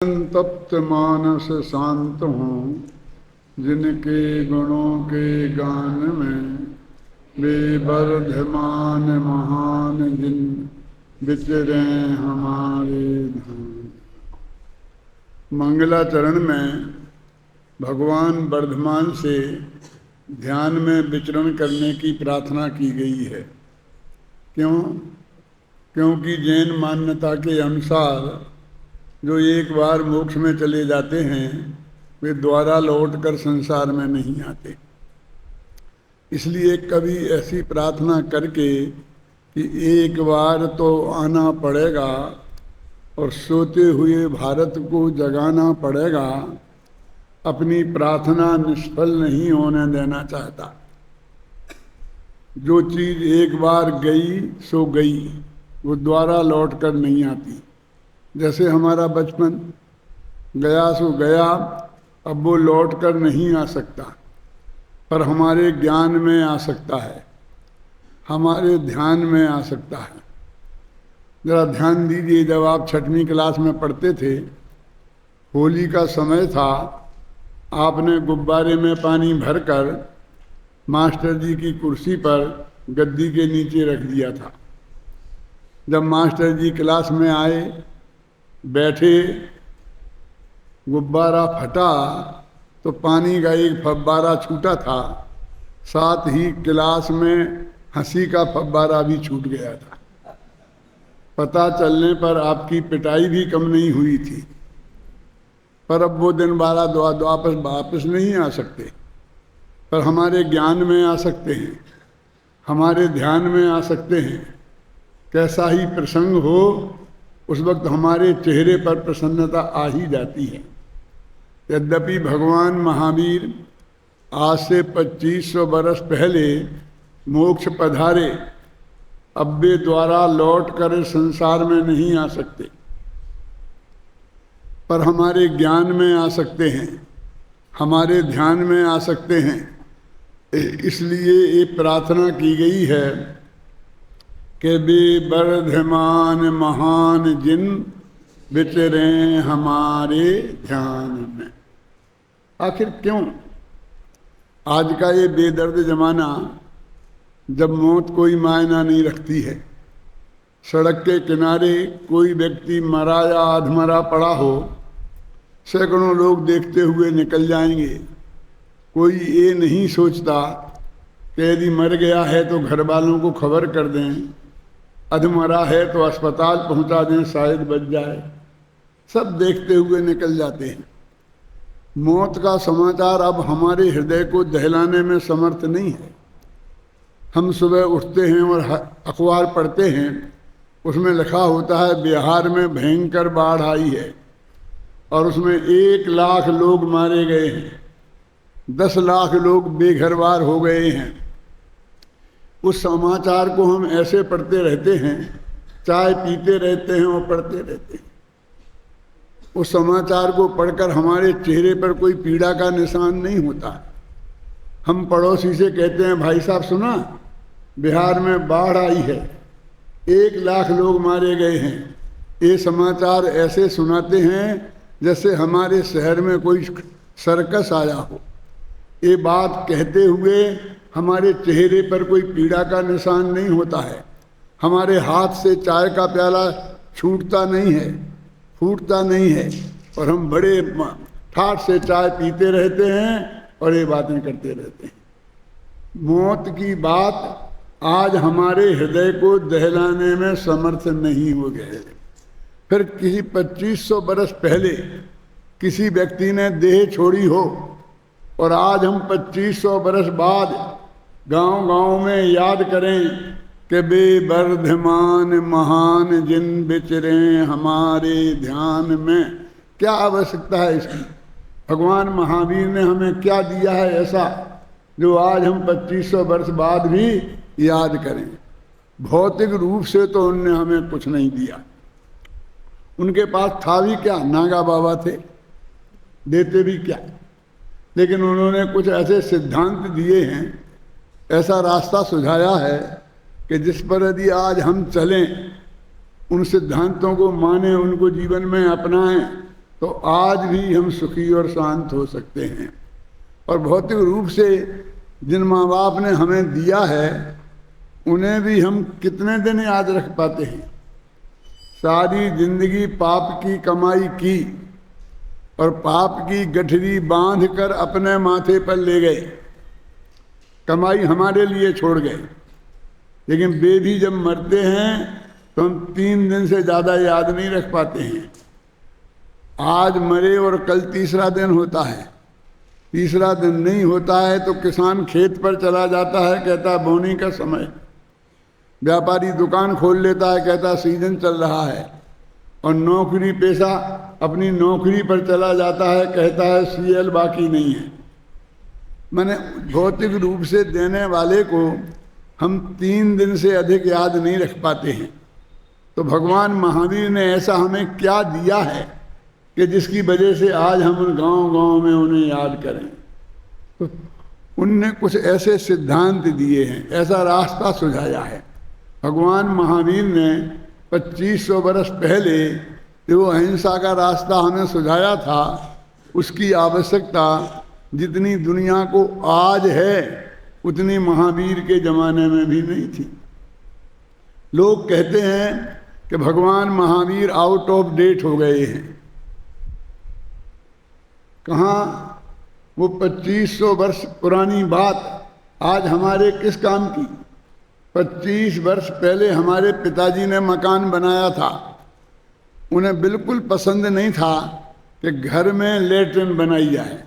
तप्त मानस शांत हों, जिनके गुणों के गान में वे वर्धमान महान जिन विचरे हमारे धाम। मंगलाचरण में भगवान वर्धमान से ध्यान में विचरण करने की प्रार्थना की गई है। क्यों? क्योंकि जैन मान्यता के अनुसार जो एक बार मोक्ष में चले जाते हैं वे दोबारा लौटकर संसार में नहीं आते। इसलिए कभी ऐसी प्रार्थना करके कि एक बार तो आना पड़ेगा और सोते हुए भारत को जगाना पड़ेगा, अपनी प्रार्थना निष्फल नहीं होने देना चाहता। जो चीज़ एक बार गई सो गई, वो दोबारा लौट कर नहीं आती। जैसे हमारा बचपन गया सो गया, अब वो लौट कर नहीं आ सकता, पर हमारे ज्ञान में आ सकता है, हमारे ध्यान में आ सकता है। जरा ध्यान दीजिए, जब आप 6वीं क्लास में पढ़ते थे, होली का समय था, आपने गुब्बारे में पानी भरकर मास्टर जी की कुर्सी पर गद्दी के नीचे रख दिया था। जब मास्टर जी क्लास में आए, बैठे, गुब्बारा फटा तो पानी का एक फव्वारा छूटा था, साथ ही क्लास में हंसी का फव्वारा भी छूट गया था। पता चलने पर आपकी पिटाई भी कम नहीं हुई थी। पर अब वो दिन वापस नहीं आ सकते, पर हमारे ज्ञान में आ सकते हैं, हमारे ध्यान में आ सकते हैं। कैसा ही प्रसंग हो, उस वक्त हमारे चेहरे पर प्रसन्नता आ ही जाती है। यद्यपि भगवान महावीर आज से 2500 वर्ष पहले मोक्ष पधारे, अब वे द्वारा लौट कर संसार में नहीं आ सकते, पर हमारे ज्ञान में आ सकते हैं, हमारे ध्यान में आ सकते हैं। इसलिए ये प्रार्थना की गई है कि वे वर्धमान महान जिन विचरे हमारे ध्यान में। आखिर क्यों? आज का ये बेदर्द जमाना, जब मौत कोई मायना नहीं रखती है, सड़क के किनारे कोई व्यक्ति मरा या अधमरा पड़ा हो, सैकड़ों लोग देखते हुए निकल जाएंगे। कोई ये नहीं सोचता कि यदि मर गया है तो घर वालों को खबर कर दें, अधमरा है तो अस्पताल पहुंचा दें, शायद बच जाए। सब देखते हुए निकल जाते हैं। मौत का समाचार अब हमारे हृदय को दहलाने में समर्थ नहीं है। हम सुबह उठते हैं और अखबार पढ़ते हैं, उसमें लिखा होता है बिहार में भयंकर बाढ़ आई है और उसमें 1 लाख लोग मारे गए हैं, 10 लाख लोग बेघरबार हो गए हैं। उस समाचार को हम ऐसे पढ़ते रहते हैं, चाय पीते रहते हैं और पढ़ते रहते हैं। उस समाचार को पढ़कर हमारे चेहरे पर कोई पीड़ा का निशान नहीं होता। हम पड़ोसी से कहते हैं, भाई साहब सुना, बिहार में बाढ़ आई है, 1 लाख लोग मारे गए हैं। ये समाचार ऐसे सुनाते हैं जैसे हमारे शहर में कोई सर्कस आया हो। ये बात कहते हुए हमारे चेहरे पर कोई पीड़ा का निशान नहीं होता है, हमारे हाथ से चाय का प्याला छूटता नहीं है, फूटता नहीं है, और हम बड़े ठाठ से चाय पीते रहते हैं और ये बातें करते रहते हैं। मौत की बात आज हमारे हृदय को दहलाने में समर्थ नहीं हो गए। फिर किसी 2500 बरस पहले किसी व्यक्ति ने देह छोड़ी हो और आज हम 2500 बरस बाद गांव-गांव में याद करें कि बे वर्धमान महान जिन विचरे हमारे ध्यान में, क्या आवश्यकता है इसकी? भगवान महावीर ने हमें क्या दिया है ऐसा जो आज हम 2500 वर्ष बाद भी याद करें? भौतिक रूप से तो उनने हमें कुछ नहीं दिया। उनके पास था भी क्या? नागा बाबा थे, देते भी क्या? लेकिन उन्होंने कुछ ऐसे सिद्धांत दिए हैं, ऐसा रास्ता सुझाया है कि जिस पर यदि आज हम चलें, उन सिद्धांतों को माने, उनको जीवन में अपनाएं, तो आज भी हम सुखी और शांत हो सकते हैं। और भौतिक रूप से जिन माँ बाप ने हमें दिया है उन्हें भी हम कितने दिन याद रख पाते हैं। सारी जिंदगी पाप की कमाई की और पाप की गठरी बांध कर अपने माथे पर ले गए, कमाई हमारे लिए छोड़ गए। लेकिन वे भी जब मरते हैं तो हम 3 दिन से ज़्यादा याद नहीं रख पाते हैं। आज मरे और कल तीसरा दिन होता है, तीसरा दिन नहीं होता है तो किसान खेत पर चला जाता है, कहता है बोनी का समय। व्यापारी दुकान खोल लेता है, कहता है सीजन चल रहा है। और नौकरी पेशा अपनी नौकरी पर चला जाता है, कहता है सीएल बाकी नहीं है। मैंने भौतिक रूप से देने वाले को हम 3 दिन से अधिक याद नहीं रख पाते हैं। तो भगवान महावीर ने ऐसा हमें क्या दिया है कि जिसकी वजह से आज हम गांव-गांव में उन्हें याद करें। तो उनने कुछ ऐसे सिद्धांत दिए हैं, ऐसा रास्ता सुझाया है। भगवान महावीर ने 2500 वर्ष पहले जो अहिंसा का रास्ता हमें सुझाया था, उसकी आवश्यकता जितनी दुनिया को आज है उतनी महावीर के ज़माने में भी नहीं थी। लोग कहते हैं कि भगवान महावीर आउट ऑफ डेट हो गए हैं। कहाँ वो 2500 वर्ष पुरानी बात आज हमारे किस काम की। 25 वर्ष पहले हमारे पिताजी ने मकान बनाया था, उन्हें बिल्कुल पसंद नहीं था कि घर में लेटरिन बनाई जाए,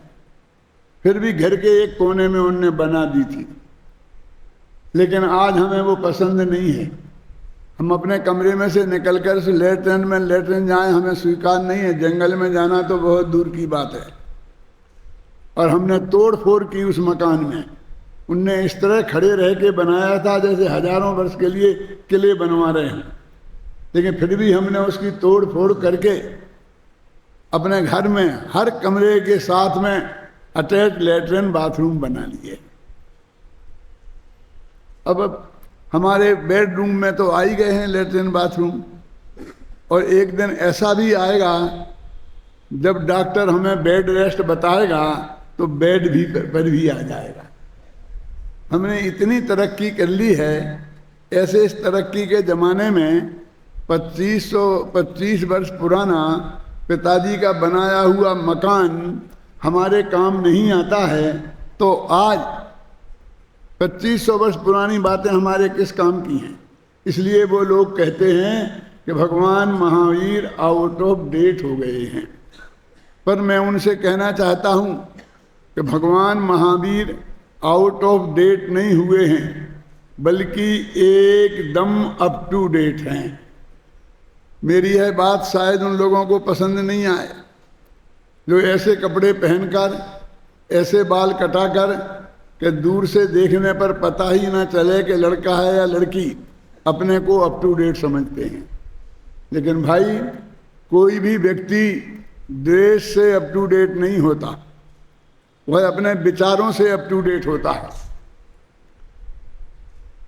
फिर भी घर के एक कोने में उनने बना दी थी। लेकिन आज हमें वो पसंद नहीं है। हम अपने कमरे में से निकलकर उस लेटरिन में लेटरिन जाएं हमें स्वीकार नहीं है। जंगल में जाना तो बहुत दूर की बात है। और हमने तोड़ फोड़ की उस मकान में। उनने इस तरह खड़े रह के बनाया था जैसे हजारों वर्ष के लिए किले बनवा रहे हैं। लेकिन फिर भी हमने उसकी तोड़ फोड़ करके अपने घर में हर कमरे के साथ में अटैच लेटरिन बाथरूम बना लिए। अब हमारे बेडरूम में तो आ ही गए हैं लेटरिन बाथरूम। और एक दिन ऐसा भी आएगा जब डॉक्टर हमें बेड रेस्ट बताएगा तो बेड भी पर भी आ जाएगा। हमने इतनी तरक्की कर ली है। ऐसे इस तरक्की के ज़माने में 25 वर्ष पुराना पिताजी का बनाया हुआ मकान हमारे काम नहीं आता है, तो आज 2500 वर्ष पुरानी बातें हमारे किस काम की हैं। इसलिए वो लोग कहते हैं कि भगवान महावीर आउट ऑफ डेट हो गए हैं। पर मैं उनसे कहना चाहता हूँ कि भगवान महावीर आउट ऑफ डेट नहीं हुए हैं, बल्कि एकदम अप टू डेट हैं। मेरी यह बात शायद उन लोगों को पसंद नहीं आए जो ऐसे कपड़े पहनकर, ऐसे बाल कटाकर कि दूर से देखने पर पता ही ना चले कि लड़का है या लड़की, अपने को अप टू डेट समझते हैं। लेकिन भाई, कोई भी व्यक्ति ड्रेस से अप टू डेट नहीं होता, वह अपने विचारों से अप टू डेट होता है।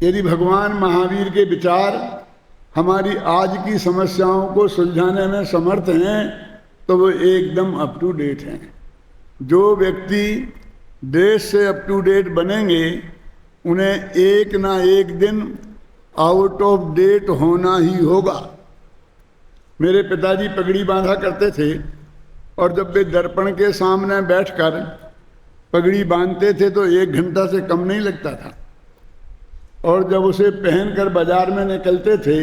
यदि भगवान महावीर के विचार हमारी आज की समस्याओं को सुलझाने में समर्थ हैं तो वो एकदम अप टू डेट हैं। जो व्यक्ति ड्रेस से अप टू डेट बनेंगे उन्हें एक ना एक दिन आउट ऑफ डेट होना ही होगा। मेरे पिताजी पगड़ी बांधा करते थे और जब वे दर्पण के सामने बैठकर पगड़ी बांधते थे तो 1 घंटा से कम नहीं लगता था। और जब उसे पहनकर बाजार में निकलते थे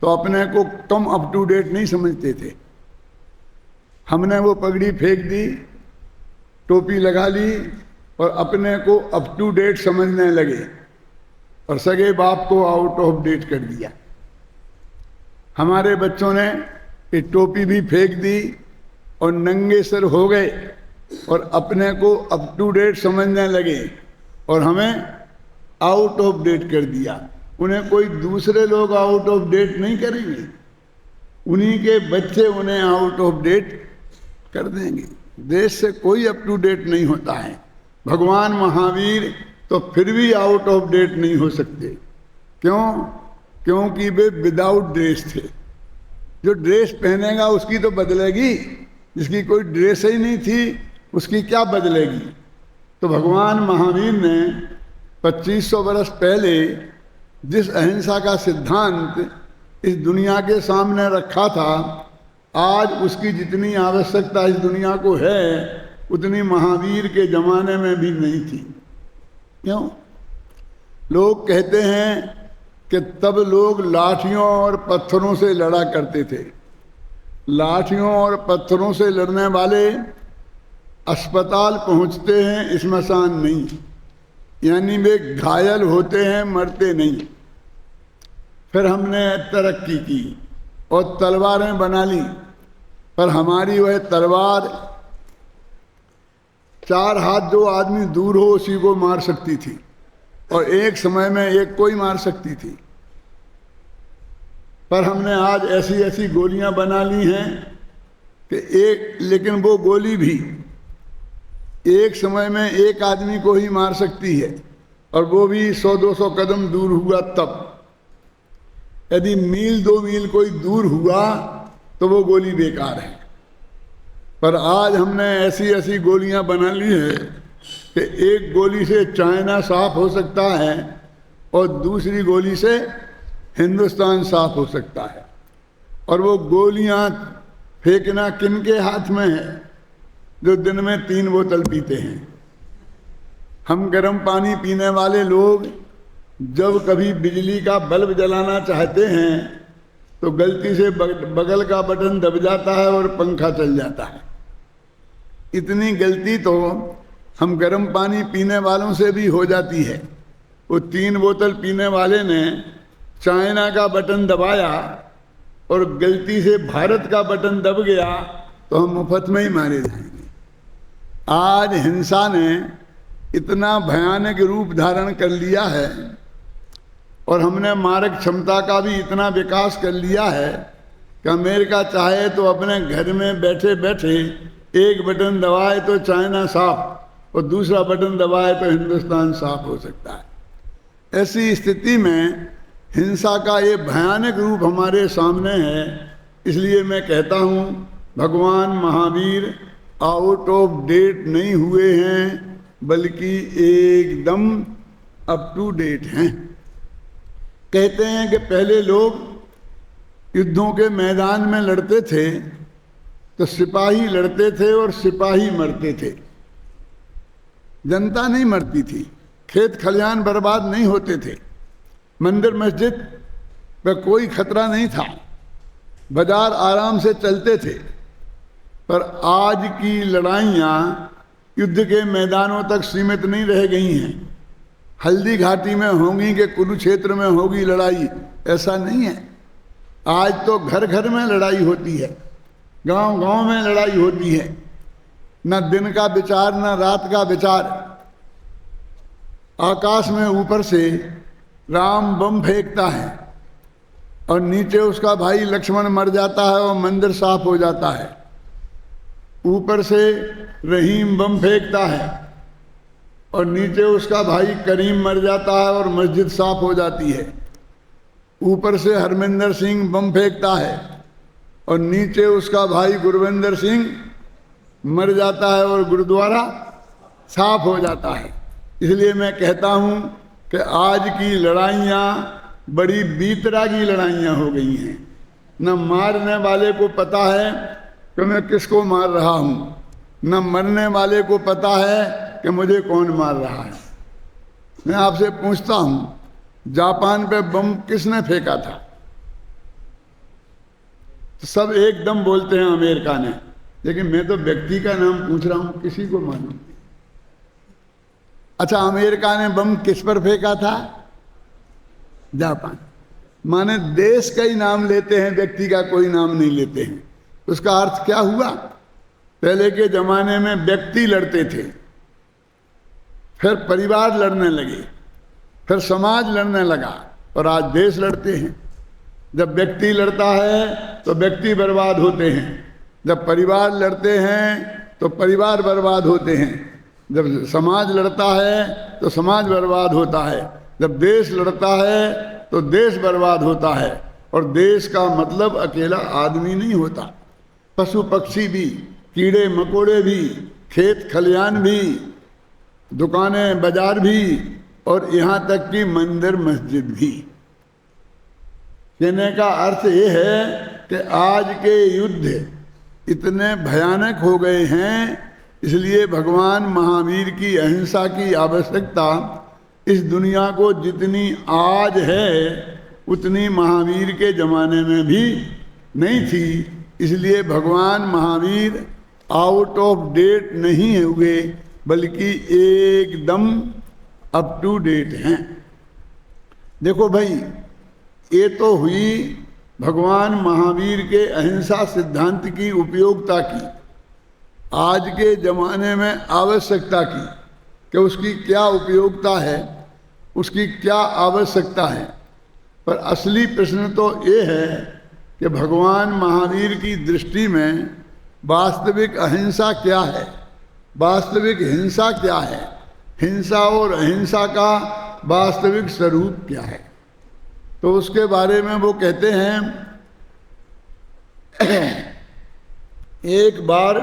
तो अपने को कम अप टू डेट नहीं समझते थे। हमने वो पगड़ी फेंक दी, टोपी लगा ली और अपने को अप टू डेट समझने लगे और सगे बाप को आउट ऑफ डेट कर दिया। हमारे बच्चों ने ये टोपी भी फेंक दी और नंगे सर हो गए और अपने को अप टू डेट समझने लगे और हमें आउट ऑफ डेट कर दिया। उन्हें कोई दूसरे लोग आउट ऑफ डेट नहीं करेंगे, उन्हीं के बच्चे उन्हें आउट ऑफ डेट कर देंगे। देश से कोई अप टू डेट नहीं होता है। भगवान महावीर तो फिर भी आउट ऑफ डेट नहीं हो सकते। क्यों? क्योंकि वे विदाउट ड्रेस थे। जो ड्रेस पहनेगा उसकी तो बदलेगी, जिसकी कोई ड्रेस ही नहीं थी उसकी क्या बदलेगी। तो भगवान महावीर ने 2500 वर्ष पहले जिस अहिंसा का सिद्धांत इस दुनिया के सामने रखा था, आज उसकी जितनी आवश्यकता इस दुनिया को है उतनी महावीर के जमाने में भी नहीं थी। क्यों? लोग कहते हैं कि तब लोग लाठियों और पत्थरों से लड़ा करते थे। लाठियों और पत्थरों से लड़ने वाले अस्पताल पहुंचते हैं, स्मशान नहीं, यानी वे घायल होते हैं, मरते नहीं। फिर हमने तरक्की की और तलवारें बना ली, पर हमारी वह तलवार 4 हाथ जो आदमी दूर हो उसी को मार सकती थी और एक समय में एक को ही मार सकती थी। पर हमने आज ऐसी ऐसी गोलियां बना ली हैं कि लेकिन वो गोली भी एक समय में एक आदमी को ही मार सकती है, और वो भी 100-200 कदम दूर हुआ तब। यदि मील 2 मील कोई दूर हुआ तो वो गोली बेकार है। पर आज हमने ऐसी ऐसी गोलियां बना ली है कि एक गोली से चाइना साफ हो सकता है और दूसरी गोली से हिंदुस्तान साफ हो सकता है। और वो गोलियां फेंकना किनके हाथ में है? जो दिन में 3 बोतल पीते हैं। हम गर्म पानी पीने वाले लोग जब कभी बिजली का बल्ब जलाना चाहते हैं तो गलती से बगल का बटन दब जाता है और पंखा चल जाता है। इतनी गलती तो हम गर्म पानी पीने वालों से भी हो जाती है। वो 3 बोतल पीने वाले ने चाइना का बटन दबाया और गलती से भारत का बटन दब गया तो हम मुफ्त में ही मारे जाएंगे। आज हिंसा ने इतना भयानक रूप धारण कर लिया है और हमने मारक क्षमता का भी इतना विकास कर लिया है कि अमेरिका चाहे तो अपने घर में बैठे बैठे एक बटन दबाए तो चाइना साफ और दूसरा बटन दबाए तो हिंदुस्तान साफ हो सकता है। ऐसी स्थिति में हिंसा का ये भयानक रूप हमारे सामने है। इसलिए मैं कहता हूँ भगवान महावीर आउट ऑफ डेट नहीं हुए हैं, बल्कि एकदम अप टू डेट हैं। कहते हैं कि पहले लोग युद्धों के मैदान में लड़ते थे तो सिपाही लड़ते थे और सिपाही मरते थे, जनता नहीं मरती थी। खेत खलिहान बर्बाद नहीं होते थे, मंदिर मस्जिद पर कोई खतरा नहीं था, बाजार आराम से चलते थे। पर आज की लड़ाइयाँ युद्ध के मैदानों तक सीमित नहीं रह गई हैं। हल्दी घाटी में होंगी कि कुरुक्षेत्र में होगी लड़ाई, ऐसा नहीं है। आज तो घर घर में लड़ाई होती है, गांव गांव में लड़ाई होती है। न दिन का विचार न रात का विचार। आकाश में ऊपर से राम बम फेंकता है और नीचे उसका भाई लक्ष्मण मर जाता है और मंदिर साफ हो जाता है। ऊपर से रहीम बम फेंकता है और नीचे उसका भाई करीम मर जाता है और मस्जिद साफ हो जाती है। ऊपर से हरमिंदर सिंह बम फेंकता है और नीचे उसका भाई गुरविंदर सिंह मर जाता है और गुरुद्वारा साफ हो जाता है। इसलिए मैं कहता हूँ कि आज की लड़ाइयाँ बड़ी बीतरागी लड़ाइयाँ हो गई हैं। न मारने वाले को पता है कि मैं किसको मार रहा हूँ, न मरने वाले को पता है कि मुझे कौन मार रहा है। मैं आपसे पूछता हूँ, जापान पे बम किसने फेंका था? तो सब एकदम बोलते हैं अमेरिका ने, लेकिन मैं तो व्यक्ति का नाम पूछ रहा हूँ, किसी को मालूम। अच्छा, अमेरिका ने बम किस पर फेंका था? जापान। माने देश का ही नाम लेते हैं, व्यक्ति का कोई नाम नहीं लेते हैं। उसका अर्थ क्या हुआ? पहले के जमाने में व्यक्ति लड़ते थे, फिर परिवार लड़ने लगे, फिर समाज लड़ने लगा और आज देश लड़ते हैं। जब व्यक्ति लड़ता है तो व्यक्ति बर्बाद होते हैं, जब परिवार लड़ते हैं तो परिवार बर्बाद होते हैं, जब समाज लड़ता है तो समाज बर्बाद होता है, जब देश लड़ता है तो देश बर्बाद होता है। और देश का मतलब अकेला आदमी नहीं होता, पशु पक्षी भी, कीड़े मकोड़े भी, खेत खलियान भी, दुकानें बाजार भी, और यहाँ तक कि मंदिर मस्जिद भी। कहने का अर्थ ये है कि आज के युद्ध इतने भयानक हो गए हैं, इसलिए भगवान महावीर की अहिंसा की आवश्यकता इस दुनिया को जितनी आज है उतनी महावीर के ज़माने में भी नहीं थी। इसलिए भगवान महावीर आउट ऑफ डेट नहीं हुए, बल्कि एकदम अप टू डेट हैं। देखो भाई, ये तो हुई भगवान महावीर के अहिंसा सिद्धांत की उपयोगिता की, आज के ज़माने में आवश्यकता की, कि उसकी क्या उपयोगिता है, उसकी क्या आवश्यकता है। पर असली प्रश्न तो ये है कि भगवान महावीर की दृष्टि में वास्तविक अहिंसा क्या है, वास्तविक हिंसा क्या है, हिंसा और अहिंसा का वास्तविक स्वरूप क्या है। तो उसके बारे में वो कहते हैं, एक बार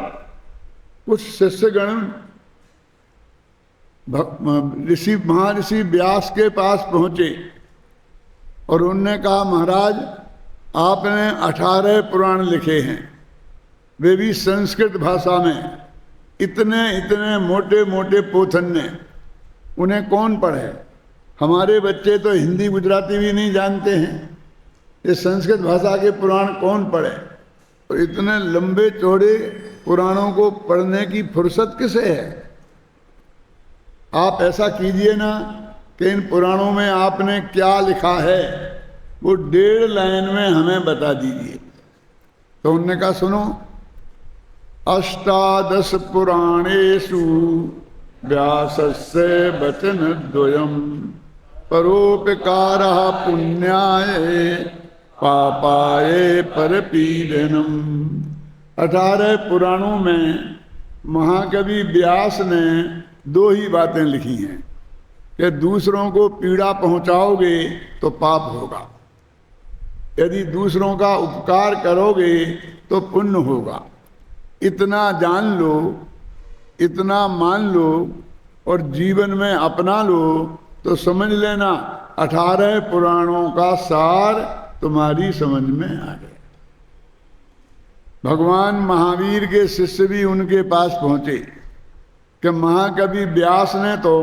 कुछ शिष्यगण महर्षि व्यास के पास पहुँचे और उनने कहा, महाराज आपने 18 पुराण लिखे हैं, वे भी संस्कृत भाषा में, इतने इतने मोटे मोटे पोथन ने, उन्हें कौन पढ़े। हमारे बच्चे तो हिंदी गुजराती भी नहीं जानते हैं, ये संस्कृत भाषा के पुराण कौन पढ़े। और इतने लंबे चौड़े पुराणों को पढ़ने की फुर्सत किसे है। आप ऐसा कीजिए ना कि इन पुराणों में आपने क्या लिखा है वो 1.5 लाइन में हमें बता दीजिए। तो उन्होंने कहा, सुनो, 18 पुराणेषु व्यासस्य वचनद्वयम् परोपकारः पुण्याय पापाय परपीडनम्। 18 पुराणों में महाकवि व्यास ने 2 ही बातें लिखी हैं कि दूसरों को पीड़ा पहुंचाओगे तो पाप होगा, यदि दूसरों का उपकार करोगे तो पुण्य होगा। इतना जान लो, इतना मान लो और जीवन में अपना लो तो समझ लेना 18 पुराणों का सार तुम्हारी समझ में आ गया। भगवान महावीर के शिष्य भी उनके पास पहुंचे कि महाकवि व्यास ने तो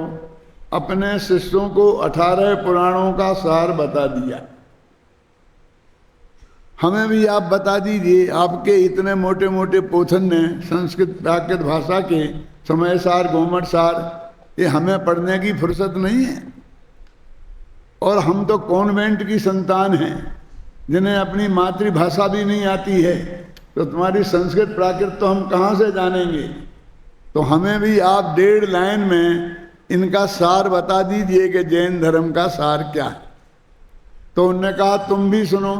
अपने शिष्यों को 18 पुराणों का सार बता दिया, हमें भी आप बता दीजिए। आपके इतने मोटे मोटे पोथन ने संस्कृत प्राकृत भाषा के समय सार, गोमट सार, ये हमें पढ़ने की फुर्सत नहीं है। और हम तो कॉन्वेंट की संतान हैं जिन्हें अपनी मातृभाषा भी नहीं आती है, तो तुम्हारी संस्कृत प्राकृत तो हम कहाँ से जानेंगे। तो हमें भी आप 1.5 लाइन में इनका सार बता दीजिए कि जैन धर्म का सार क्या है। तो उन्होंने कहा, तुम भी सुनो।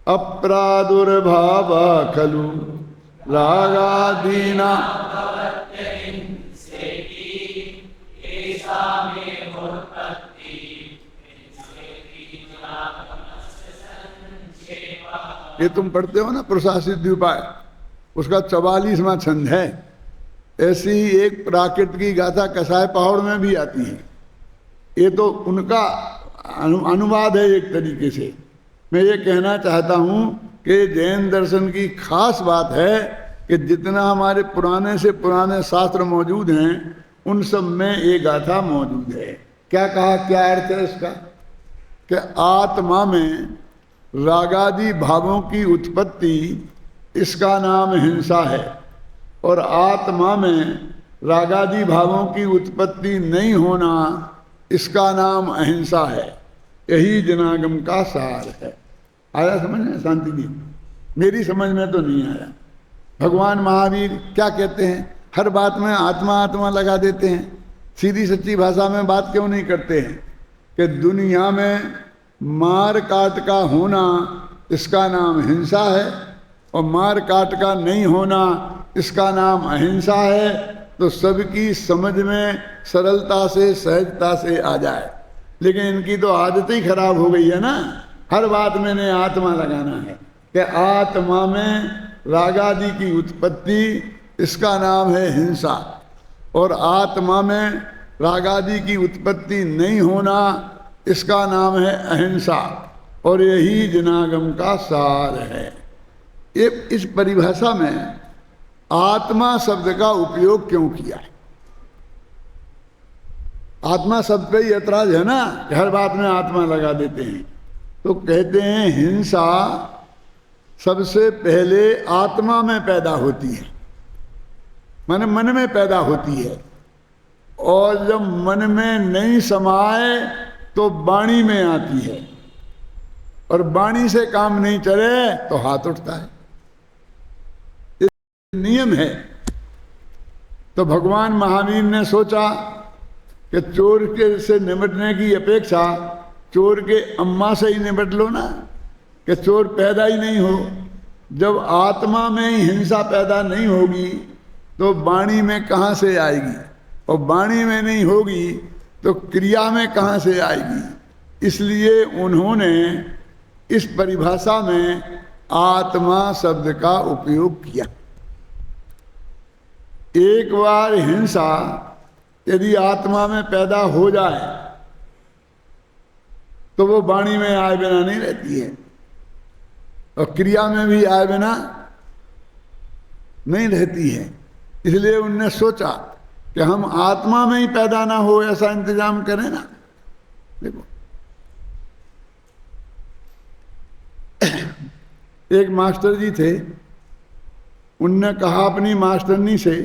अप्रादुर्भाव खलु रागादीना ये तुम पढ़ते हो ना प्रशासित उपाय, उसका 44वां छंद है। ऐसी ही एक प्राकृत की गाथा कसाय पहाड़ में भी आती है। ये तो उनका अनुवाद है एक तरीके से। मैं ये कहना चाहता हूँ कि जैन दर्शन की खास बात है कि जितना हमारे पुराने से पुराने शास्त्र मौजूद हैं उन सब में ये गाथा मौजूद है। क्या कहा, क्या अर्थ है इसका कि आत्मा में रागादि भावों की उत्पत्ति, इसका नाम हिंसा है, और आत्मा में रागादि भावों की उत्पत्ति नहीं होना, इसका नाम अहिंसा है। यही जनागम का सार है। आया समझ में शांति जी? मेरी समझ में तो नहीं आया। भगवान महावीर क्या कहते हैं, हर बात में आत्मा आत्मा लगा देते हैं। सीधी सच्ची भाषा में बात क्यों नहीं करते हैं कि दुनिया में मार काट का होना, इसका नाम हिंसा है, और मार काट का नहीं होना, इसका नाम अहिंसा है। तो सबकी समझ में सरलता से, सहजता से आ जाए। लेकिन इनकी तो आदत ही खराब हो गई है ना, हर बात में ने आत्मा लगाना है कि आत्मा में राग आदि की उत्पत्ति, इसका नाम है हिंसा। और आत्मा में राग आदि की उत्पत्ति नहीं होना, इसका नाम है अहिंसा। और यही जिनागम का सार है। ये इस परिभाषा में आत्मा शब्द का उपयोग क्यों किया है? आत्मा शब्द पे ही ऐतराज है ना, हर बात में आत्मा लगा देते हैं। तो कहते हैं हिंसा सबसे पहले आत्मा में पैदा होती है, मन में पैदा होती है। और जब मन में नहीं समाए तो वाणी में आती है, और वाणी से काम नहीं चले तो हाथ उठता है। ये नियम है। तो भगवान महावीर ने सोचा कि चोर के से निपटने की अपेक्षा चोर के अम्मा से ही निपट लो ना, कि चोर पैदा ही नहीं हो। जब आत्मा में ही हिंसा पैदा नहीं होगी तो वाणी में कहाँ से आएगी, और वाणी में नहीं होगी तो क्रिया में कहाँ से आएगी। इसलिए उन्होंने इस परिभाषा में आत्मा शब्द का उपयोग किया। एक बार हिंसा यदि आत्मा में पैदा हो जाए तो वो वाणी में आए बिना नहीं रहती है, और क्रिया में भी आए बिना नहीं रहती है। इसलिए उनने सोचा कि हम आत्मा में ही पैदा ना हो ऐसा इंतजाम करें ना। देखो, एक मास्टर जी थे, उनने कहा अपनी मास्टरनी से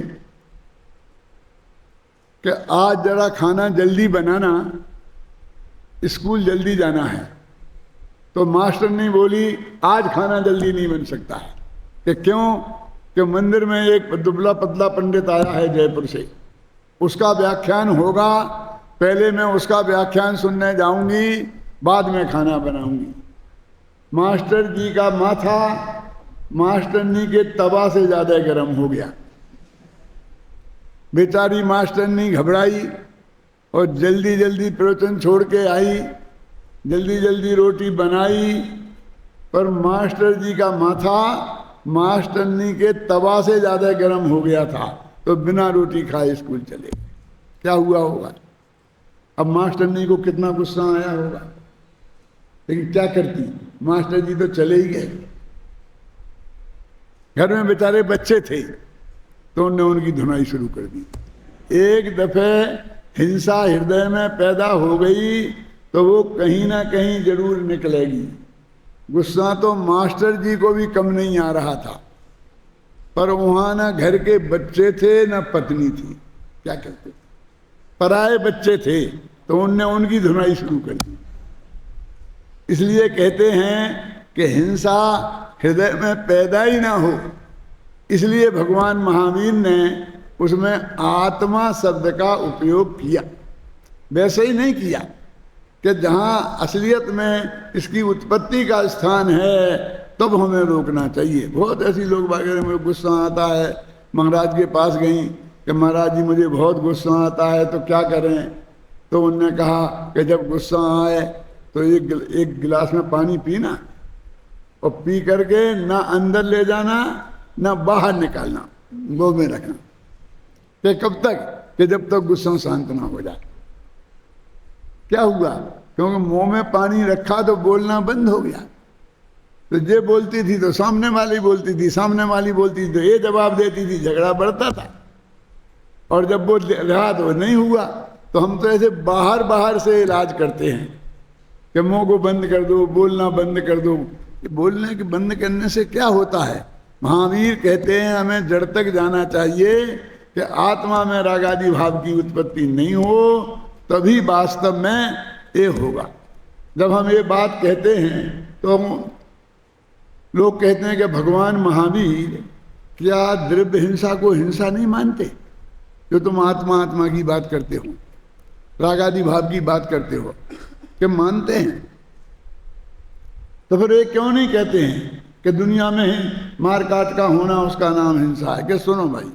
कि आज जरा खाना जल्दी बनाना, स्कूल जल्दी जाना है। तो मास्टरनी बोली आज खाना जल्दी नहीं बन सकता है। कि क्यों? कि मंदिर में एक दुबला पतला पंडित आया है जयपुर से, उसका व्याख्यान होगा, पहले मैं उसका व्याख्यान सुनने जाऊंगी, बाद में खाना बनाऊंगी। मास्टर जी का माथा मास्टरनी के तवा से ज्यादा गर्म हो गया। बेचारी मास्टरनी घबराई और जल्दी जल्दी प्रवचन छोड़ के आई, जल्दी जल्दी रोटी बनाई, पर मास्टर जी का माथा मास्टरनी के तवा से ज्यादा गर्म हो गया था, तो बिना रोटी खाए स्कूल चले गए। क्या हुआ होगा? अब मास्टरनी को कितना गुस्सा आया होगा, लेकिन क्या करती, मास्टर जी तो चले ही गए। घर में बेचारे बच्चे थे तो उन्होंने उनकी धुनाई शुरू कर दी। एक दफे हिंसा हृदय में पैदा हो गई तो वो कहीं ना कहीं जरूर निकलेगी। गुस्सा तो मास्टर जी को भी कम नहीं आ रहा था, पर वहां ना घर के बच्चे थे ना पत्नी थी। क्या करते, पराए बच्चे थे, तो उनने उनकी धुनाई शुरू कर दी। इसलिए कहते हैं कि हिंसा हृदय में पैदा ही ना हो, इसलिए भगवान महावीर ने उसमें आत्मा शब्द का उपयोग किया। वैसे ही नहीं किया कि जहाँ असलियत में इसकी उत्पत्ति का स्थान है तब हमें रोकना चाहिए। बहुत ऐसी लोग वगैरह में गुस्सा आता है, महाराज के पास गई कि महाराज जी मुझे बहुत गुस्सा आता है तो क्या करें। तो उनने कहा कि जब गुस्सा आए तो एक गिलास में पानी पीना, और पी करके ना अंदर ले जाना ना बाहर निकालना, वो में रखना। कि कब तक? कि जब तक गुस्सा शांत ना हो जाए। क्या हुआ? क्योंकि मुंह में पानी रखा तो बोलना बंद हो गया। तो ये बोलती थी तो सामने वाली बोलती थी, सामने वाली बोलती थी तो ये जवाब देती थी, झगड़ा बढ़ता था। और जब वो रहा तो नहीं हुआ। तो हम तो ऐसे बाहर बाहर से इलाज करते हैं कि मुंह को बंद कर दो, बोलना बंद कर दो। बोलने के बंद करने से क्या होता है? महावीर कहते हैं हमें जड़ तक जाना चाहिए कि आत्मा में राग आदि भाव की उत्पत्ति नहीं हो, तभी वास्तव में ये होगा। जब हम ये बात कहते हैं तो लोग कहते हैं कि भगवान महावीर क्या द्रव्य हिंसा को हिंसा नहीं मानते? जो तुम आत्मा आत्मा की बात करते हो, राग आदि भाव की बात करते हो, कि मानते हैं। तो फिर ये क्यों नहीं कहते हैं कि दुनिया में मार काट का होना उसका नाम हिंसा है? कि सुनो भाई,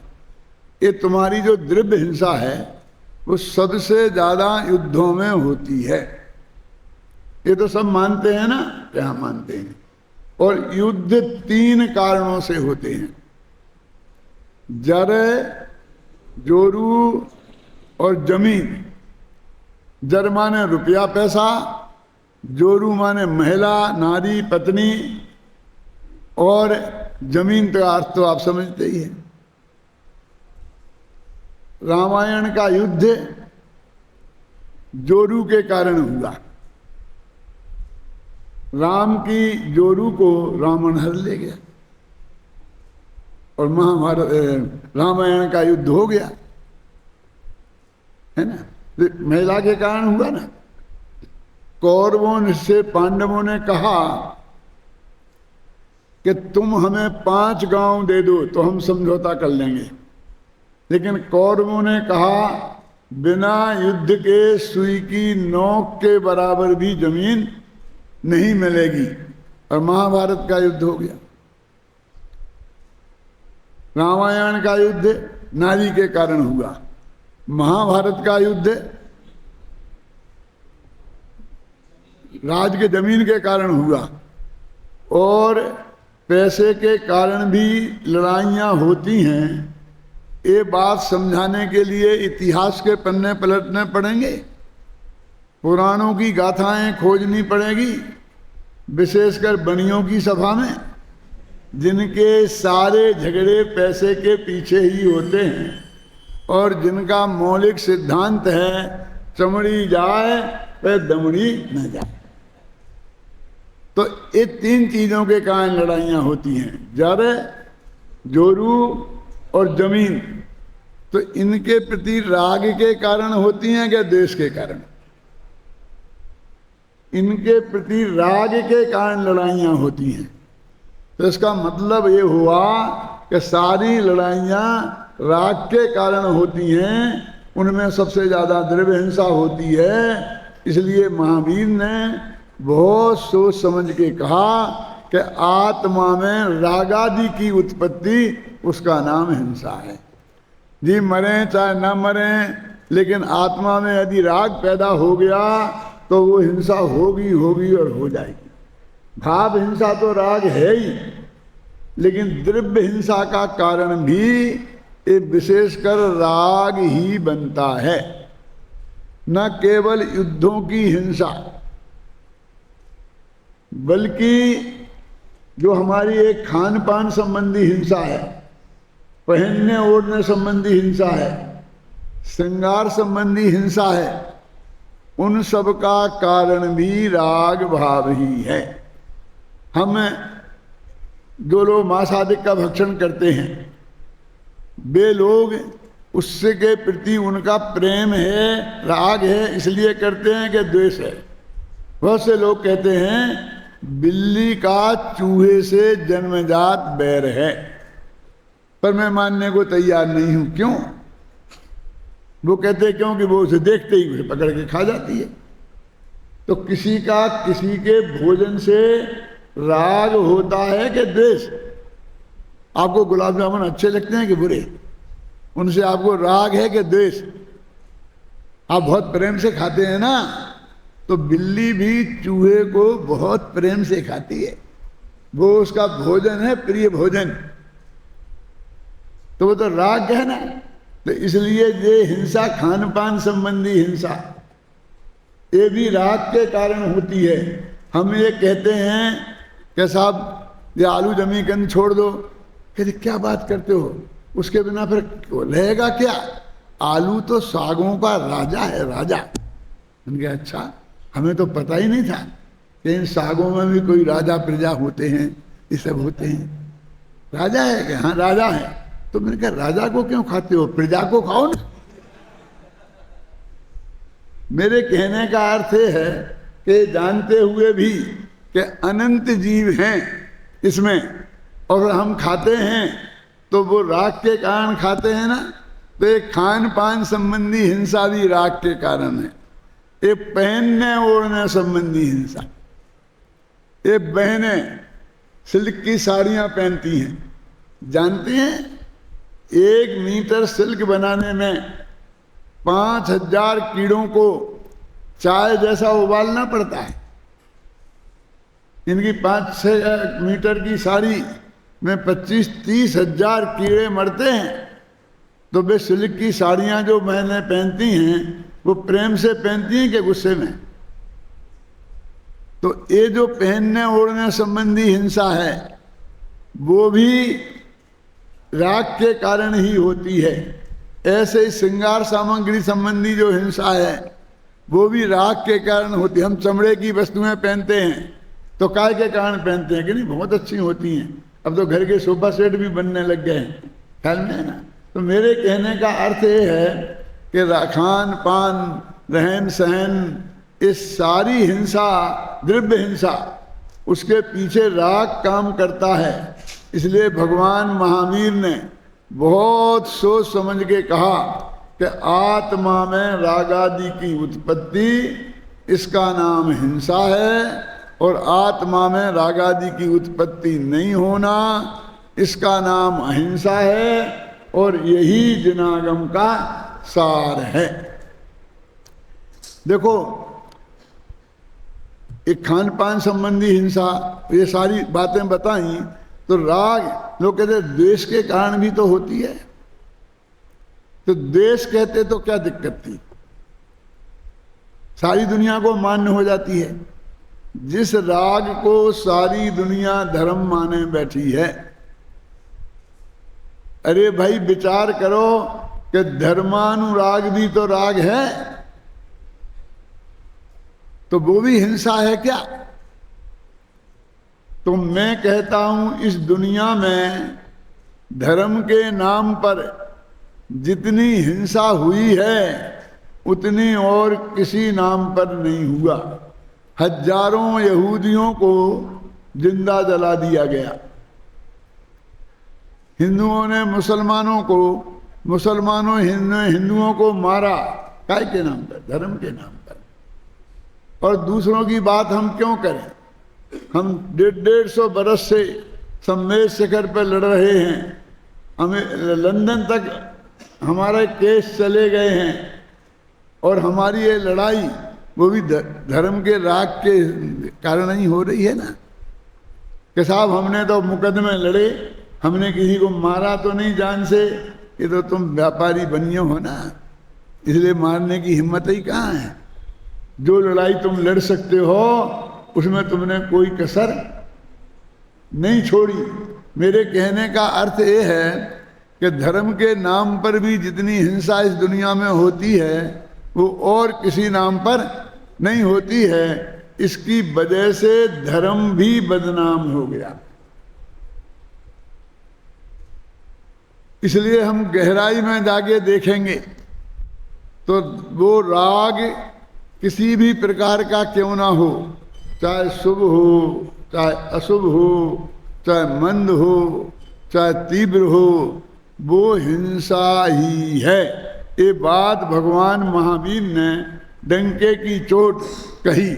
ये तुम्हारी जो द्रव्य हिंसा है वो सबसे ज्यादा युद्धों में होती है। ये तो सब मानते हैं ना? क्या मानते हैं? और युद्ध 3 कारणों से होते हैं, जर, जोरू और जमीन। जर माने रुपया पैसा, जोरू माने महिला, नारी, पत्नी, और जमीन का अर्थ तो आप समझते ही हैं। रामायण का युद्ध जोरू के कारण हुआ। राम की जोरू को रावण हर ले गया और महाभारत रामायण का युद्ध हो गया, है ना। महिला के कारण हुआ ना। कौरवों से पांडवों ने कहा कि तुम हमें 5 गांव दे दो तो हम समझौता कर लेंगे, लेकिन कौरवों ने कहा बिना युद्ध के सुई की नोक के बराबर भी जमीन नहीं मिलेगी, और महाभारत का युद्ध हो गया। रामायण का युद्ध नारी के कारण हुआ, महाभारत का युद्ध राज के जमीन के कारण हुआ। और पैसे के कारण भी लड़ाइयाँ होती हैं, ये बात समझाने के लिए इतिहास के पन्ने पलटने पड़ेंगे, पुराणों की गाथाएं खोजनी पड़ेगी, विशेषकर बनियों की सभा में, जिनके सारे झगड़े पैसे के पीछे ही होते हैं और जिनका मौलिक सिद्धांत है चमड़ी जाए पे दमड़ी न जाए। तो ये 3 चीजों के कारण लड़ाइयाँ होती हैं, जर, जोरू और जमीन। तो इनके प्रति राग के कारण होती हैं क्या द्वेष के कारण? इनके प्रति राग के कारण लड़ाइयाँ होती हैं। तो इसका मतलब ये हुआ कि सारी लड़ाइयाँ राग के कारण होती हैं, उनमें सबसे ज़्यादा द्रव्य हिंसा होती है। इसलिए महावीर ने बहुत सोच समझ के कहा कि आत्मा में रागादि की उत्पत्ति, उसका नाम हिंसा है। जी मरें चाहे ना मरें, लेकिन आत्मा में यदि राग पैदा हो गया तो वो हिंसा होगी होगी और हो जाएगी। भाव हिंसा तो राग है ही, लेकिन द्रव्य हिंसा का कारण भी ये विशेषकर राग ही बनता है, न केवल युद्धों की हिंसा, बल्कि जो हमारी एक खान पान संबंधी हिंसा है, पहनने ओढ़ने संबंधी हिंसा है, श्रृंगार संबंधी हिंसा है, उन सब का कारण भी राग भाव ही है। हम जो लोग मांसादिक का भक्षण करते हैं, वे लोग उससे के प्रति उनका प्रेम है, राग है, इसलिए करते हैं कि द्वेष है। बहुत से लोग कहते हैं बिल्ली का चूहे से जन्मजात बैर है, पर मैं मानने को तैयार नहीं हूं। क्यों? वो कहते हैं क्योंकि वो उसे देखते ही उसे पकड़ के खा जाती है। तो किसी का किसी के भोजन से राग होता है कि द्वेष? आपको गुलाब जामुन अच्छे लगते हैं कि बुरे? उनसे आपको राग है कि द्वेष? आप बहुत प्रेम से खाते हैं ना, तो बिल्ली भी चूहे को बहुत प्रेम से खाती है, वो उसका भोजन है, प्रिय भोजन, तो वो तो राग है ना। तो इसलिए ये हिंसा खान पान संबंधी हिंसा, ये भी राग के कारण होती है। हम ये कहते हैं कि साहब ये आलू जमी कन छोड़ दो, कहते क्या बात करते हो, उसके बिना फिर रहेगा क्या? आलू तो सागों का राजा है, राजा। उनके अच्छा, हमें तो पता ही नहीं था कि इन सागों में भी कोई राजा प्रजा होते हैं, ये सब होते हैं। राजा है कि हाँ राजा है। तो मैंने कहा राजा को क्यों खाते हो, प्रजा को खाओ ना। मेरे कहने का अर्थ है कि जानते हुए भी कि अनंत जीव हैं इसमें, और हम खाते हैं तो वो राग के कारण खाते हैं ना। तो ये खान पान संबंधी हिंसा भी राग के कारण है। ये पहनने ओढ़ने संबंधी हिंसा, ये बहनें सिल्क की साड़ियाँ पहनती हैं, जानते हैं 1 मीटर सिल्क बनाने में 5000 कीड़ों को चाय जैसा उबालना पड़ता है। इनकी 5-6 मीटर की साड़ी में 25-30 हजार कीड़े मरते हैं। तो वे सिल्क की साड़ियाँ जो मैंने पहनती हैं वो प्रेम से पहनती हैं कि गुस्से में? तो ये जो पहनने ओढ़ने संबंधी हिंसा है वो भी राग के कारण ही होती है। ऐसे ही श्रृंगार सामग्री संबंधी जो हिंसा है वो भी राग के कारण होती है। हम चमड़े की वस्तुएं पहनते हैं तो काय के कारण पहनते हैं कि नहीं, बहुत अच्छी होती हैं। अब तो घर के सोफा सेट भी बनने लग गए हैं, ख्याल में है ना। तो मेरे कहने का अर्थ ये है कि खान पान रहन सहन इस सारी हिंसा, द्रव्य हिंसा, उसके पीछे राग काम करता है। इसलिए भगवान महावीर ने बहुत सोच समझ के कहा कि आत्मा में रागादि की उत्पत्ति, इसका नाम हिंसा है, और आत्मा में रागादि की उत्पत्ति नहीं होना, इसका नाम अहिंसा है। और यही जिनागम का सार है। देखो, एक खान पान संबंधी हिंसा, ये सारी बातें बताई तो राग लोग कहते द्वेष के कारण भी तो होती है। तो द्वेष कहते तो क्या दिक्कत थी, सारी दुनिया को मान्य हो जाती है। जिस राग को सारी दुनिया धर्म माने बैठी है, अरे भाई विचार करो कि धर्मानुराग भी तो राग है, तो वो भी हिंसा है क्या? तो मैं कहता हूं इस दुनिया में धर्म के नाम पर जितनी हिंसा हुई है उतनी और किसी नाम पर नहीं हुआ। हजारों यहूदियों को जिंदा जला दिया गया, हिंदुओं ने मुसलमानों को, मुसलमानों हिंदुओं को मारा, काय के नाम पर? धर्म के नाम पर। और दूसरों की बात हम क्यों करें? हम 150 बरस से सम्मेद शिखर पर लड़ रहे हैं, हमें लंदन तक हमारे केस चले गए हैं, और हमारी ये लड़ाई वो भी धर्म के राग के कारण ही हो रही है ना। कि साहब हमने तो मुकदमे लड़े, हमने किसी को मारा तो नहीं जान से, ये तो तुम व्यापारी बनिए हो ना, इसलिए मारने की हिम्मत ही कहाँ है। जो लड़ाई तुम लड़ सकते हो उसमें तुमने कोई कसर नहीं छोड़ी। मेरे कहने का अर्थ ये है कि धर्म के नाम पर भी जितनी हिंसा इस दुनिया में होती है वो और किसी नाम पर नहीं होती है। इसकी वजह से धर्म भी बदनाम हो गया। इसलिए हम गहराई में जाके देखेंगे तो वो राग किसी भी प्रकार का क्यों ना हो, चाहे शुभ हो चाहे अशुभ हो, चाहे मंद हो चाहे तीव्र हो, वो हिंसा ही है। ये बात भगवान महावीर ने डंके की चोट कही।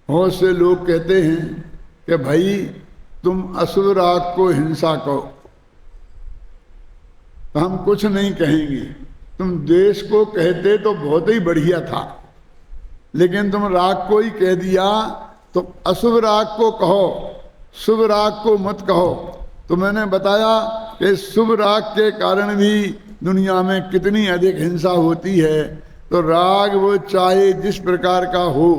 बहुत से लोग कहते हैं कि भाई तुम अशुभ राग को हिंसा कहो, तो हम कुछ नहीं कहेंगे। तुम देश को कहते तो बहुत ही बढ़िया था, लेकिन तुम राग को ही कह दिया, तो अशुभ राग को कहो, शुभ राग को मत कहो। तो मैंने बताया कि शुभ राग के कारण भी दुनिया में कितनी अधिक हिंसा होती है। तो राग वो चाहे जिस प्रकार का हो,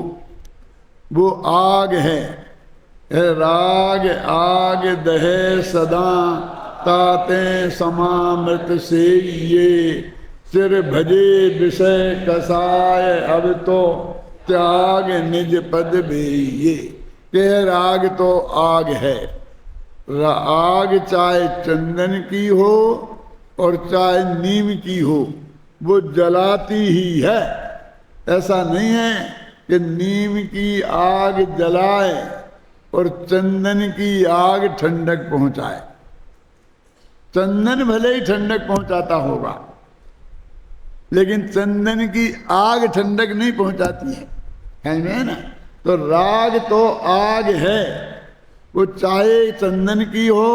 वो आग है। राग आग दहे सदा, ताते समामृत से ये, सिर भजे विषय कसाय, अब तो त्याग निज पद बेये। के राग तो आग है। आग चाहे चंदन की हो और चाहे नीम की हो, वो जलाती ही है। ऐसा नहीं है कि नीम की आग जलाए और चंदन की आग ठंडक पहुंचाए। चंदन भले ही ठंडक पहुंचाता होगा, लेकिन चंदन की आग ठंडक नहीं पहुंचाती है ना। तो राग तो आग है, वो चाहे चंदन की हो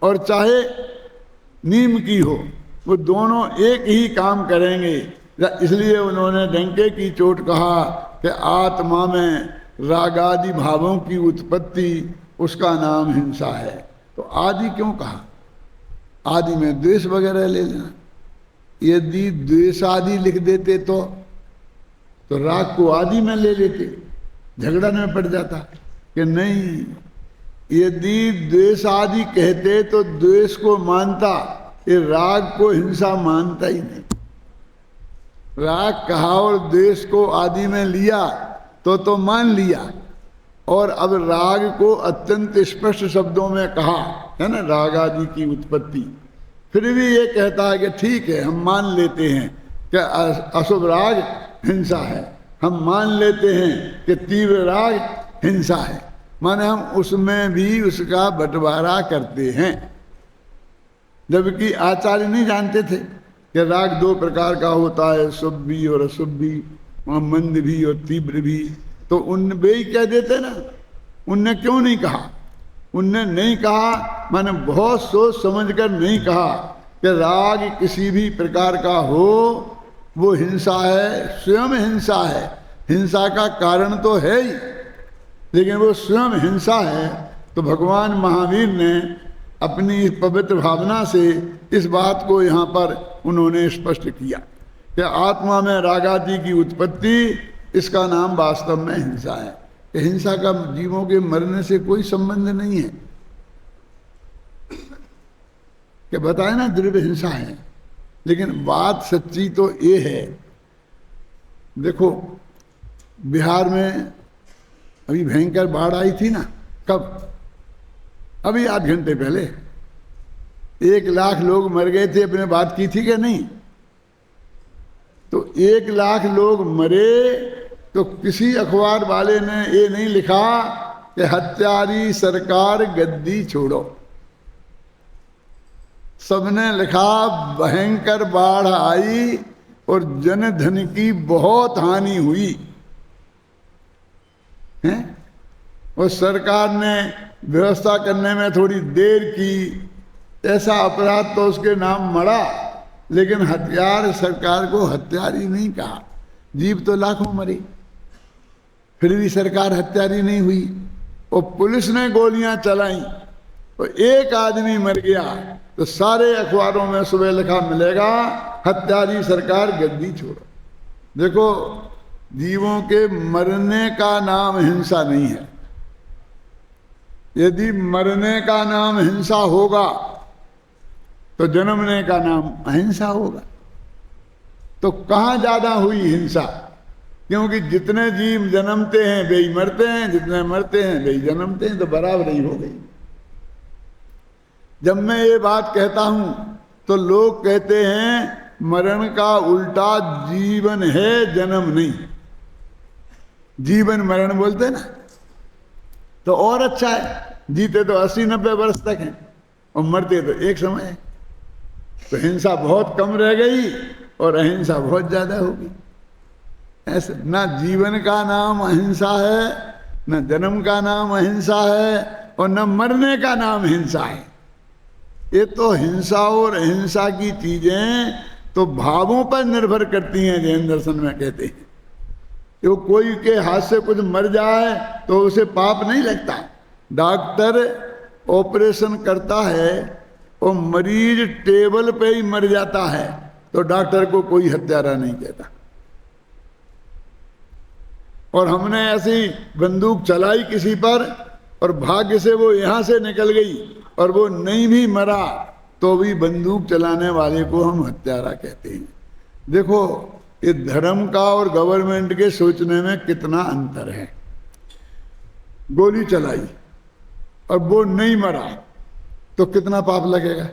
और चाहे नीम की हो, वो दोनों एक ही काम करेंगे। इसलिए उन्होंने डंके की चोट कहा कि आत्मा में रागादि भावों की उत्पत्ति, उसका नाम हिंसा है। तो आदि क्यों कहा? आदि में द्वेष वगैरह ले लेना। यदि द्वेष आदि लिख देते तो राग को आदि में ले लेते, झगड़ा में पड़ जाता कि नहीं। यदि द्वेष आदि कहते तो द्वेष को मानता, ये राग को हिंसा मानता ही नहीं। राग कहा और द्वेष को आदि में लिया तो मान लिया, और अब राग को अत्यंत स्पष्ट शब्दों में कहा है ना, राग आदि की उत्पत्ति। फिर भी ये कहता है कि ठीक है, हम मान लेते हैं कि अशुभ राग हिंसा है, हम मान लेते हैं कि तीव्र राग हिंसा है, माने हम उसमें भी उसका बंटवारा करते हैं। जबकि आचार्य नहीं जानते थे कि राग दो प्रकार का होता है, शुभ भी और अशुभ भी, मंद भी और तीव्र भी। तो उन वे ही कह देते ना, उनने क्यों नहीं कहा? उनने नहीं कहा माने बहुत सोच समझकर नहीं कहा कि राग किसी भी प्रकार का हो वो हिंसा है, स्वयं हिंसा है। हिंसा का कारण तो है ही, लेकिन वो स्वयं हिंसा है। तो भगवान महावीर ने अपनी इस पवित्र भावना से इस बात को यहाँ पर उन्होंने स्पष्ट किया कि आत्मा में रागादि की उत्पत्ति, इसका नाम वास्तव में हिंसा है। कि हिंसा का जीवों के मरने से कोई संबंध नहीं है। कि बताए ना द्रव्य हिंसा है, लेकिन बात सच्ची तो ये है। देखो बिहार में अभी भयंकर बाढ़ आई थी ना, कब? अभी 8 घंटे पहले 1 लाख लोग मर गए थे। अपने बात की थी कि नहीं? तो 1 लाख लोग मरे तो किसी अखबार वाले ने ये नहीं लिखा कि हत्यारी सरकार गद्दी छोड़ो। सबने लिखा भयंकर बाढ़ आई और जन धन की बहुत हानि हुई है, और सरकार ने व्यवस्था करने में थोड़ी देर की, ऐसा अपराध तो उसके नाम मरा। लेकिन हत्यार सरकार को हत्यारी नहीं कहा। जीव तो लाखों मरी, फिर भी सरकार हत्यारी नहीं हुई। और पुलिस ने गोलियां चलाई तो 1 आदमी मर गया, तो सारे अखबारों में सुबह लिखा मिलेगा हत्यारी सरकार गद्दी छोड़ो। देखो जीवों के मरने का नाम हिंसा नहीं है। यदि मरने का नाम हिंसा होगा तो जन्मने का नाम अहिंसा होगा। तो कहाँ ज्यादा हुई हिंसा? क्योंकि जितने जीव जन्मते हैं वे ही मरते हैं, जितने मरते हैं वे ही जन्मते हैं, तो बराबर ही हो गई। जब मैं ये बात कहता हूं तो लोग कहते हैं मरण का उल्टा जीवन है, जन्म नहीं। जीवन मरण बोलते ना, तो और अच्छा है। जीते तो 80-90 वर्ष तक हैं और मरते तो एक समय है। तो हिंसा बहुत कम रह गई और अहिंसा बहुत ज्यादा होगी। ऐसे ना जीवन का नाम अहिंसा है, न जन्म का नाम अहिंसा है, और न मरने का नाम हिंसा है। ये तो हिंसा और अहिंसा की चीजें तो भावों पर निर्भर करती हैं। जैन दर्शन में कहते हैं तो कोई के हाथ से कुछ मर जाए तो उसे पाप नहीं लगता। डॉक्टर ऑपरेशन करता है और मरीज टेबल पे ही मर जाता है तो डॉक्टर को कोई हत्यारा नहीं कहता। और हमने ऐसी बंदूक चलाई किसी पर और भाग्य से वो यहां से निकल गई और वो नहीं भी मरा तो भी बंदूक चलाने वाले को हम हत्यारा कहते हैं। देखो ये धर्म का और गवर्नमेंट के सोचने में कितना अंतर है। गोली चलाई और वो नहीं मरा तो कितना पाप लगेगा,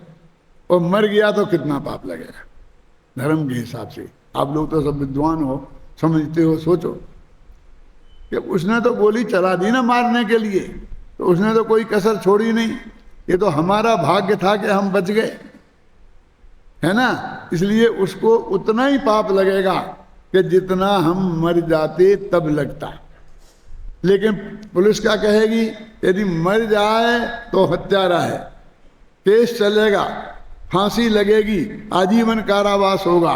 और मर गया तो कितना पाप लगेगा धर्म के हिसाब से। आप लोग तो सब विद्वान हो, समझते हो। सोचो कि उसने तो गोली चला दी ना मारने के लिए, तो उसने तो कोई कसर छोड़ी नहीं। ये तो हमारा भाग्य था कि हम बच गए, है ना। इसलिए उसको उतना ही पाप लगेगा कि जितना हम मर जाते तब लगता। लेकिन पुलिस क्या कहेगी? यदि मर जाए तो हत्यारा है, केस चलेगा, फांसी लगेगी, आजीवन कारावास होगा,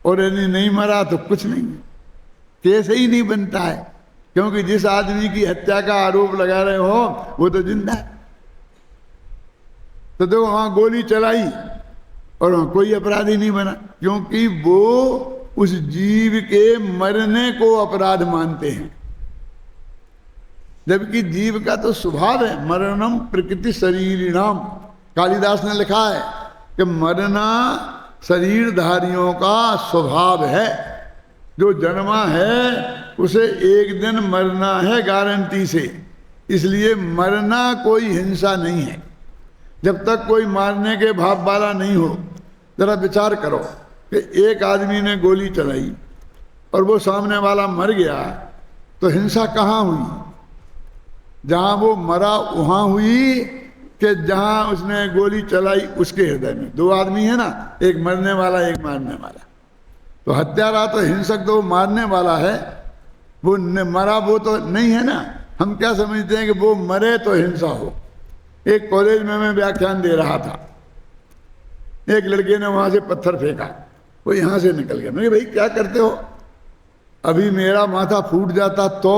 और यदि नहीं मरा तो कुछ नहीं, केस ही नहीं बनता है। क्योंकि जिस आदमी की हत्या का आरोप लगा रहे हो वो तो जिंदा है। तो देखो वहां गोली चलाई और वहां कोई अपराधी नहीं बना, क्योंकि वो उस जीव के मरने को अपराध मानते हैं। जबकि जीव का तो स्वभाव है मरणम प्रकृति शरीरिणाम। कालिदास ने लिखा है कि मरना शरीरधारियों का स्वभाव है। जो जन्मा है उसे एक दिन मरना है गारंटी से, इसलिए मरना कोई हिंसा नहीं है जब तक कोई मारने के भाव वाला नहीं हो। जरा विचार करो कि एक आदमी ने गोली चलाई और वो सामने वाला मर गया, तो हिंसा कहाँ हुई? जहां वो मरा वहां हुई कि जहां उसने गोली चलाई उसके हृदय में? दो आदमी है ना, एक मरने वाला एक मारने वाला। तो हत्यारा तो हिंसक तो मारने वाला है, वो मरा वो तो नहीं है ना। हम क्या समझते हैं कि वो मरे तो हिंसा हो। एक कॉलेज में मैं व्याख्यान दे रहा था, एक लड़के ने वहां से पत्थर फेंका, वो यहां से निकल गया। मैं भाई क्या करते हो? अभी मेरा माथा फूट जाता तो?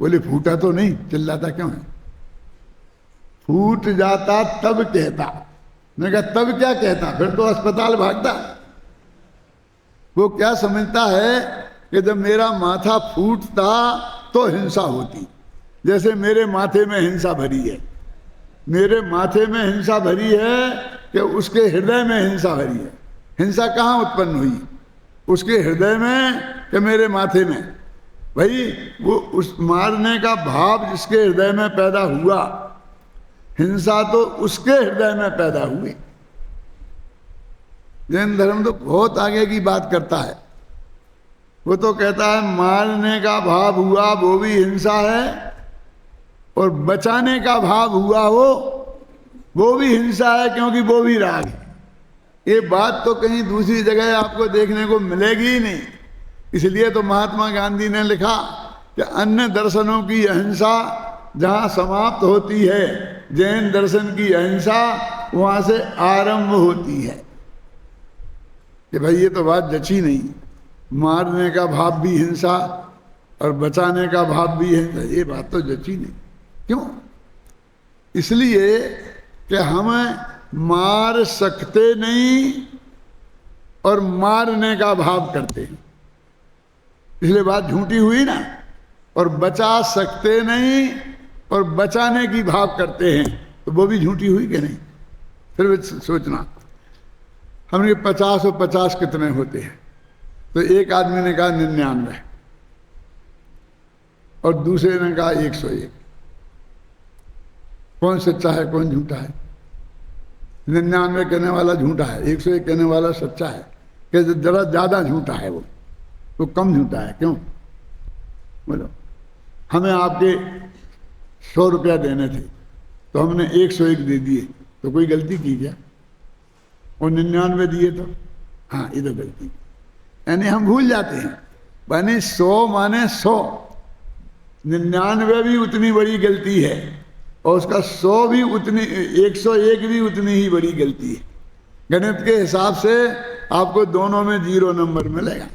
बोले फूटा तो नहीं, चिल्लाता क्यों है? फूट जाता तब कहता। मैं कहा तब क्या कहता? फिर तो अस्पताल भागता। वो क्या समझता है कि जब मेरा माथा फूटता तो हिंसा होती। जैसे मेरे माथे में हिंसा भरी है, मेरे माथे में हिंसा भरी है कि उसके हृदय में हिंसा भरी है। हिंसा कहाँ उत्पन्न हुई? उसके हृदय में कि मेरे माथे में? भाई वो उस मारने का भाव जिसके हृदय में पैदा हुआ, हिंसा तो उसके हृदय में पैदा हुई। जैन धर्म तो बहुत आगे की बात करता है। वो तो कहता है मारने का भाव हुआ वो भी हिंसा है, और बचाने का भाव हुआ हो वो भी हिंसा है, क्योंकि वो भी राग है। ये बात तो कहीं दूसरी जगह आपको देखने को मिलेगी ही नहीं। इसलिए तो महात्मा गांधी ने लिखा कि अन्य दर्शनों की अहिंसा जहाँ समाप्त होती है, जैन दर्शन की अहिंसा वहाँ से आरंभ होती है। कि भाई ये तो बात जची नहीं, मारने का भाव भी हिंसा और बचाने का भाव भी हिंसा, ये बात तो जची नहीं। क्यों? इसलिए कि हम मार सकते नहीं और मारने का भाव करते हैं, इसलिए बात झूठी हुई ना। और बचा सकते नहीं और बचाने की भाव करते हैं, तो वो भी झूठी हुई कि नहीं? फिर सोचना, हमने 50 और 50 कितने होते हैं? तो एक आदमी ने कहा 99 और दूसरे ने कहा 101। कौन सच्चा है कौन झूठा है? 99 कहने वाला झूठा है, 101 कहने वाला सच्चा है। कि जरा ज्यादा झूठा है वो कम झूठा है। क्यों? बोलो, हमें आपके 100 रुपया देने थे तो हमने 101 दे दिए, तो कोई गलती की क्या? और 99 दिए तो हाँ, ये तो गलती। यानी हम भूल जाते हैं, यानी 100 माने 100, 99 भी उतनी बड़ी गलती है और उसका 100 भी उतनी, 101 भी उतनी ही बड़ी गलती है। गणित के हिसाब से आपको दोनों में 0 नंबर मिलेगा।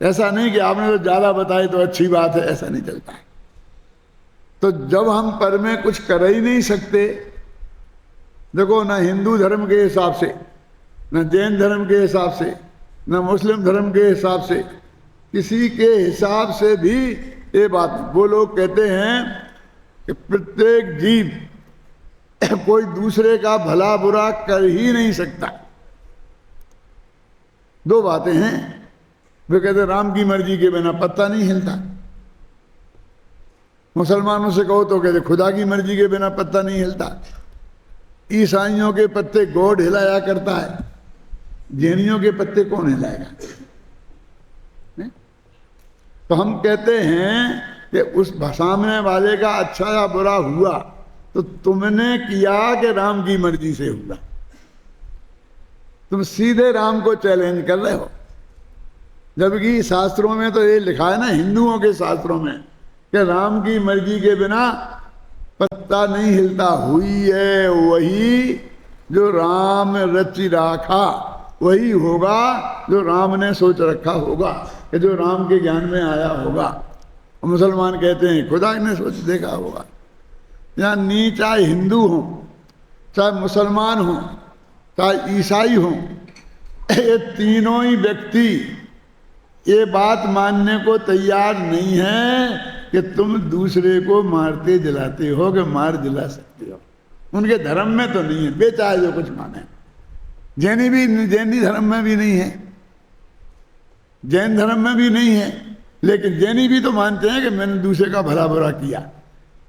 ऐसा नहीं कि आपने तो ज्यादा बताए तो अच्छी बात है, ऐसा नहीं चलता है। तो जब हम पर में कुछ कर ही नहीं सकते, देखो ना हिंदू धर्म के हिसाब से, न जैन धर्म के हिसाब से, न मुस्लिम धर्म के हिसाब से, किसी के हिसाब से भी ये बात, वो लोग कहते हैं कि प्रत्येक जीव कोई दूसरे का भला बुरा कर ही नहीं सकता। दो बातें हैं। वे कहते राम की मर्जी के बिना पत्ता नहीं हिलता। मुसलमानों से कहो तो कहते खुदा की मर्जी के बिना पत्ता नहीं हिलता। ईसाइयों के पत्ते गॉड हिलाया करता है, जैनियों के पत्ते कौन हिलाएगा? तो हम कहते हैं कि उस सामने वाले का अच्छा या बुरा हुआ तो तुमने किया कि राम की मर्जी से हुआ। तुम सीधे राम को चैलेंज कर रहे हो, जबकि शास्त्रों में तो ये लिखा है ना, हिंदुओं के शास्त्रों में, कि राम की मर्जी के बिना पत्ता नहीं हिलता। हुई है वही जो राम रचि राखा, वही होगा जो राम ने सोच रखा होगा, कि जो राम के ज्ञान में आया होगा। मुसलमान कहते हैं खुदा ने सोच देखा होगा, यहाँ नीच चाहे हिंदू हो, चाहे मुसलमान हो, चाहे ईसाई हो, ये तीनों ही व्यक्ति ये बात मानने को तैयार नहीं है कि तुम दूसरे को मारते जलाते हो, कि मार जला सकते हो। उनके धर्म में तो नहीं है, बेचाहे जो कुछ माने। जैनी धर्म में भी नहीं है, जैन धर्म में भी नहीं है, लेकिन जैनी भी तो मानते हैं कि मैंने दूसरे का भला बुरा किया।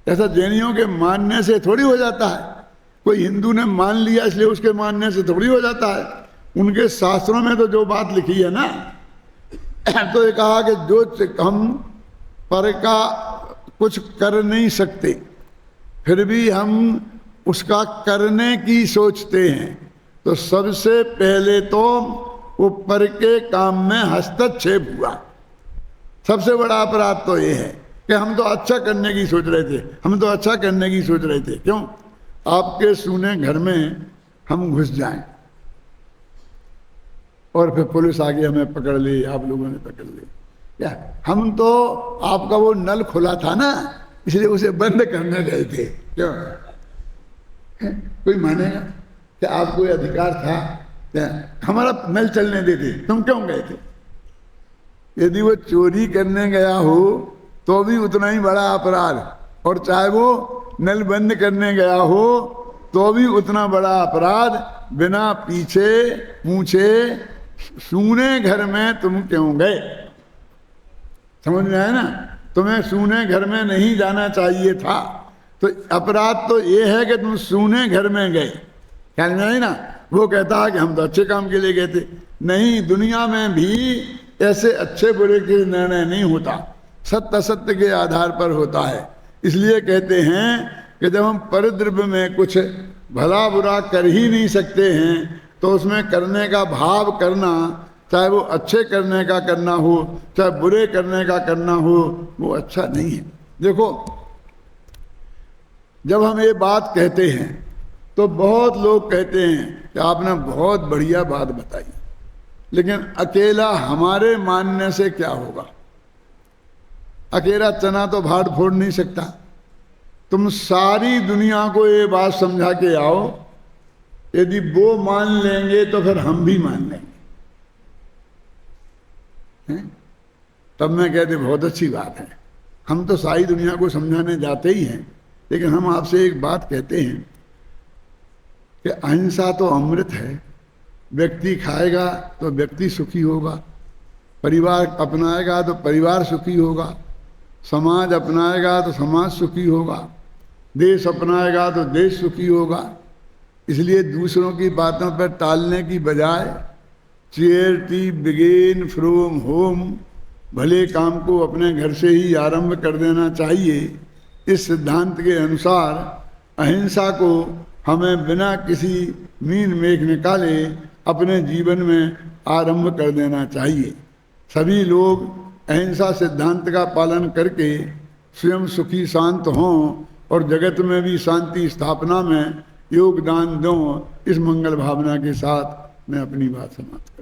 ऐसा जैनियों के मानने से थोड़ी हो जाता है। कोई हिंदू ने मान लिया इसलिए उसके मानने से थोड़ी हो जाता है। उनके शास्त्रों में तो जो बात लिखी है ना, तो ये कहा कि जो हम पर का कुछ कर नहीं सकते फिर भी हम उसका करने की सोचते हैं, तो सबसे पहले तो वो पर के काम में हस्तक्षेप हुआ। सबसे बड़ा अपराध तो ये है कि हम तो अच्छा करने की सोच रहे थे, हम तो अच्छा करने की सोच रहे थे। क्यों? आपके सूने घर में हम घुस जाएं और फिर पुलिस आगे हमें पकड़ ली, आप लोगों ने पकड़ ली, क्या हम तो आपका वो नल खुला था ना इसलिए उसे बंद करने गए थे। क्यों? कोई मानेगा कि आपको ये अधिकार था क्या हमारा नल चलने देते? तुम क्यों गए थे? यदि वो चोरी करने गया हो तो भी उतना ही बड़ा अपराध, और चाहे वो नल बंद करने गया हो तो भी उतना बड़ा अपराध। बिना पीछे पूछे सूने घर में तुम क्यों गए? समझ में आया ना? तुम्हें सूने घर में नहीं जाना चाहिए था, तो अपराध तो ये है कि तुम सूने घर में गए। ख्याल में आई ना? वो कहता है कि हम तो अच्छे काम के लिए गए थे। नहीं, दुनिया में भी ऐसे अच्छे बुरे के निर्णय नहीं होता, सत्य असत्य के आधार पर होता है। इसलिए कहते हैं कि जब हम परद्रव्य में कुछ भला बुरा कर ही नहीं सकते हैं तो उसमें करने का भाव करना, चाहे वो अच्छे करने का करना हो चाहे बुरे करने का करना हो, वो अच्छा नहीं है। देखो, जब हम ये बात कहते हैं तो बहुत लोग कहते हैं कि आपने बहुत बढ़िया बात बताई, लेकिन अकेला हमारे मानने से क्या होगा? अकेला चना तो भाड़ फोड़ नहीं सकता। तुम सारी दुनिया को ये बात समझा के आओ, यदि वो मान लेंगे तो फिर हम भी मान लेंगे। तब मैं कहते बहुत अच्छी बात है, हम तो सारी दुनिया को समझाने जाते ही हैं, लेकिन हम आपसे एक बात कहते हैं कि अहिंसा तो अमृत है। व्यक्ति खाएगा तो व्यक्ति सुखी होगा, परिवार अपनाएगा तो परिवार सुखी होगा, समाज अपनाएगा तो समाज सुखी होगा, देश अपनाएगा तो देश सुखी होगा। इसलिए दूसरों की बातों पर टालने की बजाय चैरिटी बिगिन फ्रॉम होम, भले काम को अपने घर से ही आरंभ कर देना चाहिए। इस सिद्धांत के अनुसार अहिंसा को हमें बिना किसी मीन मेघ निकाले अपने जीवन में आरंभ कर देना चाहिए। सभी लोग अहिंसा सिद्धांत का पालन करके स्वयं सुखी शांत हों और जगत में भी शांति स्थापना में योगदान दो। इस मंगल भावना के साथ मैं अपनी बात समाप्त